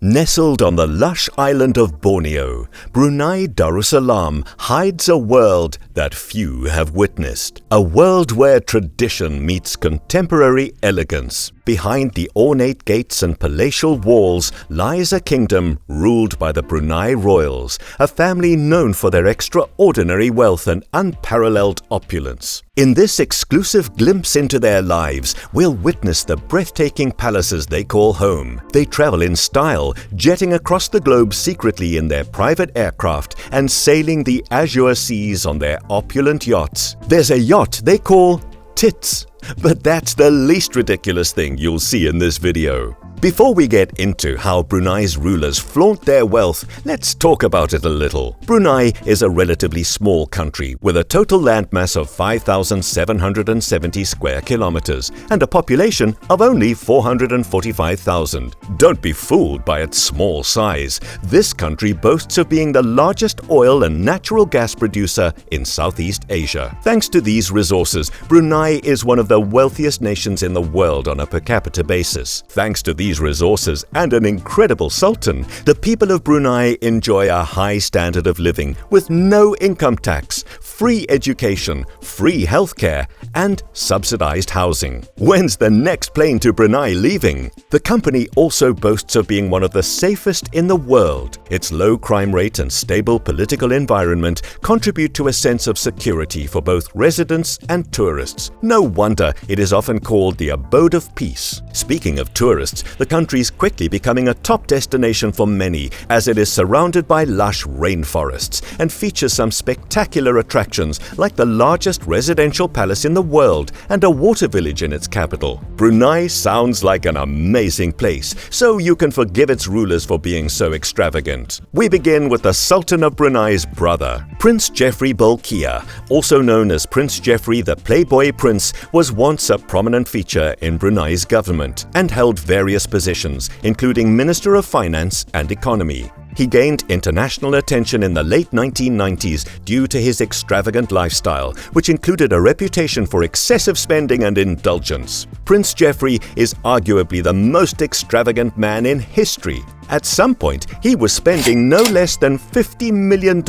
Nestled on the lush island of Borneo, Brunei Darussalam hides a world that few have witnessed. A world where tradition meets contemporary elegance. Behind the ornate gates and palatial walls lies a kingdom ruled by the Brunei Royals, a family known for their extraordinary wealth and unparalleled opulence. In this exclusive glimpse into their lives, we'll witness the breathtaking palaces they call home. They travel in style, jetting across the globe secretly in their private aircraft and sailing the azure seas on their opulent yachts. There's a yacht they call TITS, but that's the least ridiculous thing you'll see in this video. Before we get into how Brunei's rulers flaunt their wealth, let's talk about it a little. Brunei is a relatively small country with a total landmass of 5,770 square kilometers and a population of only 445,000. Don't be fooled by its small size. This country boasts of being the largest oil and natural gas producer in Southeast Asia. Thanks to these resources, Brunei is one of the wealthiest nations in the world on a per capita basis. Thanks to these resources and an incredible sultan, the people of Brunei enjoy a high standard of living with no income tax, free education, free healthcare, and subsidized housing. When's the next plane to Brunei leaving? The company also boasts of being one of the safest in the world. Its low crime rate and stable political environment contribute to a sense of security for both residents and tourists. No wonder it is often called the abode of peace. Speaking of tourists, the country is quickly becoming a top destination for many, as it is surrounded by lush rainforests and features some spectacular attractions like the largest residential palace in the world and a water village in its capital. Brunei sounds like an amazing place, so you can forgive its rulers for being so extravagant. We begin with the Sultan of Brunei's brother. Prince Jeffrey Bel-Air, also known as Prince Jeffrey the Playboy Prince, was once a prominent feature in Brunei's government and held various positions, including Minister of Finance and Economy. He gained international attention in the late 1990s due to his extravagant lifestyle, which included a reputation for excessive spending and indulgence. Prince Jeffrey is arguably the most extravagant man in history. At some point, he was spending no less than $50 million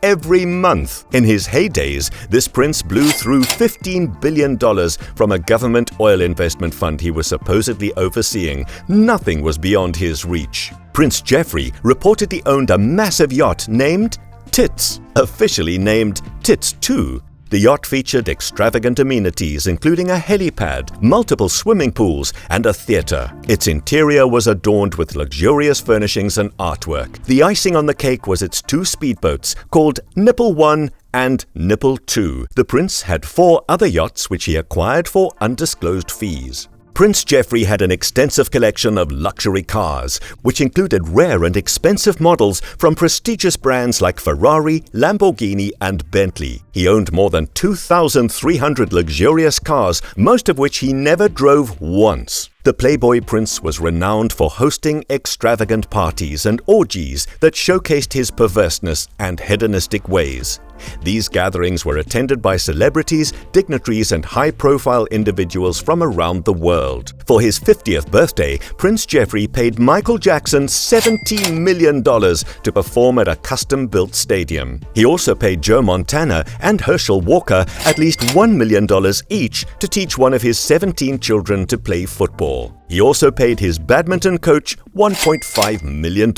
every month. In his heydays, this prince blew through $15 billion from a government oil investment fund he was supposedly overseeing. Nothing was beyond his reach. Prince Jeffrey reportedly owned a massive yacht named TITS, officially named TITS 2. The yacht featured extravagant amenities including a helipad, multiple swimming pools, and a theater. Its interior was adorned with luxurious furnishings and artwork. The icing on the cake was its two speedboats called Nipple 1 and Nipple 2. The prince had 4 other yachts which he acquired for undisclosed fees. Prince Jeffrey had an extensive collection of luxury cars, which included rare and expensive models from prestigious brands like Ferrari, Lamborghini, and Bentley. He owned more than 2,300 luxurious cars, most of which he never drove once. The Playboy Prince was renowned for hosting extravagant parties and orgies that showcased his perverseness and hedonistic ways. These gatherings were attended by celebrities, dignitaries, and high-profile individuals from around the world. For his 50th birthday, Prince Jeffrey paid Michael Jackson $17 million to perform at a custom-built stadium. He also paid Joe Montana and Herschel Walker at least $1 million each to teach one of his 17 children to play football. He also paid his badminton coach $1.5 million.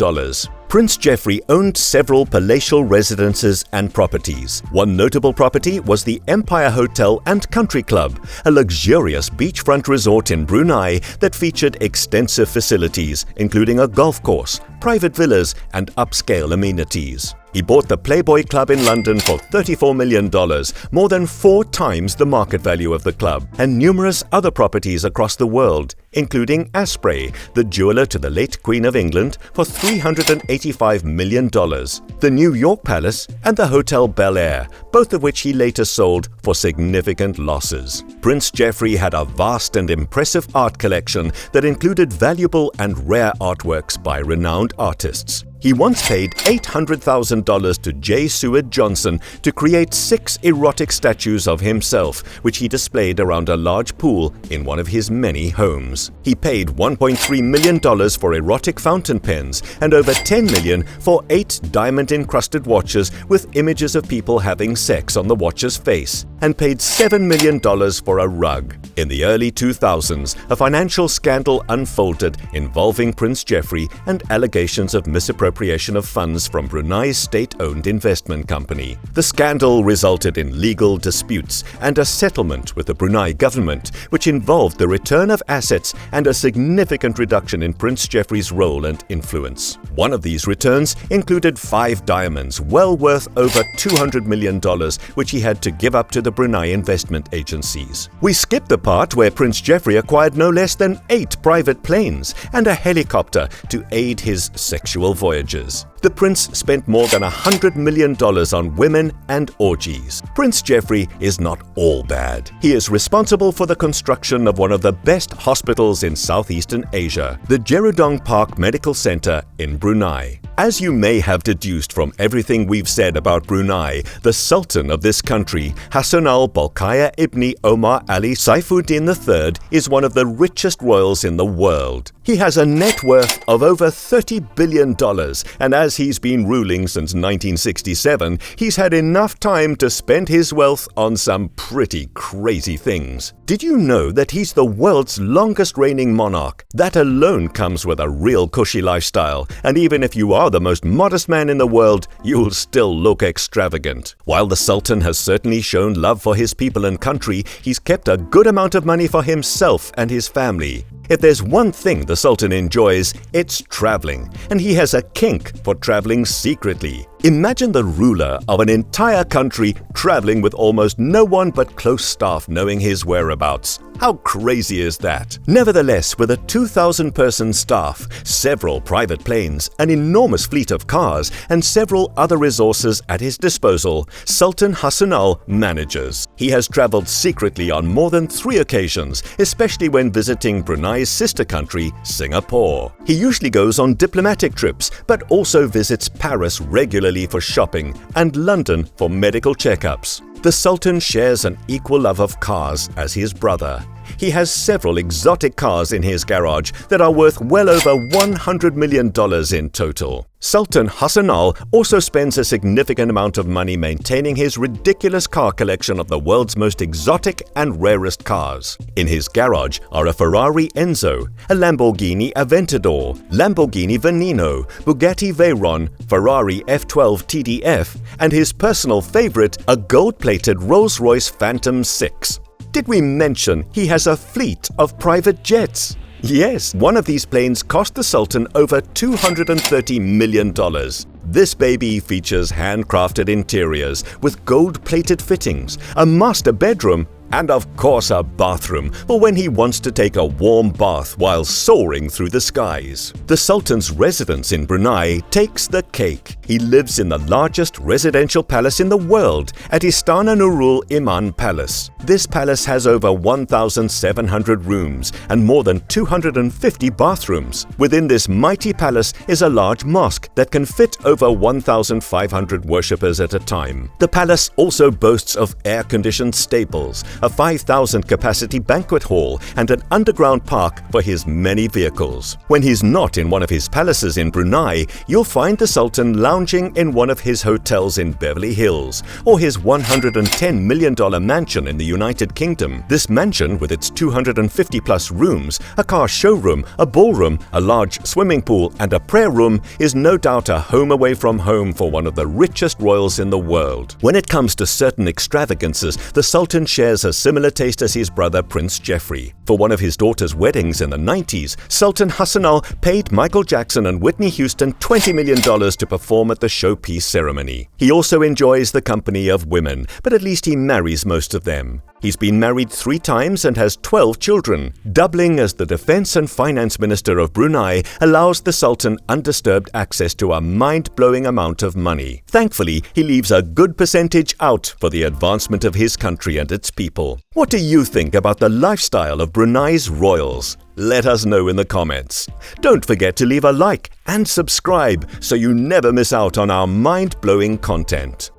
Prince Jeffrey owned several palatial residences and properties. One notable property was the Empire Hotel and Country Club, a luxurious beachfront resort in Brunei that featured extensive facilities, including a golf course, private villas, and upscale amenities. He bought the Playboy Club in London for $34 million, more than 4 times the market value of the club, and numerous other properties across the world, including Asprey, the jeweler to the late Queen of England, for $385 million, the New York Palace, and the Hotel Bel-Air, both of which he later sold for significant losses. Prince Jeffrey had a vast and impressive art collection that included valuable and rare artworks by renowned artists. He once paid $800,000 to J. Seward Johnson to create 6 erotic statues of himself, which he displayed around a large pool in one of his many homes. He paid $1.3 million for erotic fountain pens and over $10 million for 8 diamond-encrusted watches with images of people having sex on the watch's face, and paid $7 million for a rug. In the early 2000s, a financial scandal unfolded involving Prince Jeffrey and allegations of misappropriation of funds from Brunei's state-owned investment company. The scandal resulted in legal disputes and a settlement with the Brunei government, which involved the return of assets and a significant reduction in Prince Jeffrey's role and influence. One of these returns included 5 diamonds, well worth over $200 million, which he had to give up to the Brunei investment agencies. We skipped the part where Prince Jeffrey acquired no less than 8 private planes and a helicopter to aid his sexual voyages. The prince spent more than $100 million on women and orgies. Prince Jeffrey is not all bad. He is responsible for the construction of one of the best hospitals in Southeastern Asia, the Jerudong Park Medical Center in Brunei. As you may have deduced from everything we've said about Brunei, the Sultan of this country, Hassan al-Bolkiah ibn Omar Ali Saifuddin III, is one of the richest royals in the world. He has a net worth of over $30 billion, and as he's been ruling since 1967, he's had enough time to spend his wealth on some pretty crazy things. Did you know that he's the world's longest reigning monarch? That alone comes with a real cushy lifestyle, and even if you are the most modest man in the world, you'll still look extravagant. While the Sultan has certainly shown love for his people and country, he's kept a good amount of money for himself and his family. If there's one thing the Sultan enjoys, it's traveling, and he has a kink for traveling secretly. Imagine the ruler of an entire country traveling with almost no one but close staff knowing his whereabouts. How crazy is that? Nevertheless, with a 2,000-person staff, several private planes, an enormous fleet of cars, and several other resources at his disposal, Sultan Hassanal manages. He has traveled secretly on more than 3 occasions, especially when visiting Brunei's sister country, Singapore. He usually goes on diplomatic trips, but also visits Paris regularly for shopping and London for medical checkups. The Sultan shares an equal love of cars as his brother. He has several exotic cars in his garage that are worth well over $100 million in total. Sultan Hassanal also spends a significant amount of money maintaining his ridiculous car collection of the world's most exotic and rarest cars. In his garage are a Ferrari Enzo, a Lamborghini Aventador, Lamborghini Veneno, Bugatti Veyron, Ferrari F12 TDF, and his personal favorite, a gold-plated Rolls-Royce Phantom 6. Did we mention he has a fleet of private jets? Yes, one of these planes cost the Sultan over $230 million. This baby features handcrafted interiors with gold-plated fittings, a master bedroom, and of course a bathroom for when he wants to take a warm bath while soaring through the skies. The Sultan's residence in Brunei takes the cake. He lives in the largest residential palace in the world at Istana Nurul Iman Palace. This palace has over 1,700 rooms and more than 250 bathrooms. Within this mighty palace is a large mosque that can fit over 1,500 worshippers at a time. The palace also boasts of air-conditioned stables, a 5,000-capacity banquet hall, and an underground park for his many vehicles. When he's not in one of his palaces in Brunei, you'll find the Sultan lounging in one of his hotels in Beverly Hills, or his $110 million mansion in the United Kingdom. This mansion, with its 250-plus rooms, a car showroom, a ballroom, a large swimming pool, and a prayer room, is no doubt a home away from home for one of the richest royals in the world. When it comes to certain extravagances, the Sultan shares a similar taste as his brother Prince Jeffrey. For one of his daughter's weddings in the 90s, Sultan Hassanal paid Michael Jackson and Whitney Houston $20 million to perform at the showpiece ceremony. He also enjoys the company of women, but at least he marries most of them. He's been married 3 times and has 12 children. Doubling as the Defense and Finance Minister of Brunei allows the Sultan undisturbed access to a mind-blowing amount of money. Thankfully, he leaves a good percentage out for the advancement of his country and its people. What do you think about the lifestyle of Brunei's royals? Let us know in the comments. Don't forget to leave a like and subscribe so you never miss out on our mind-blowing content.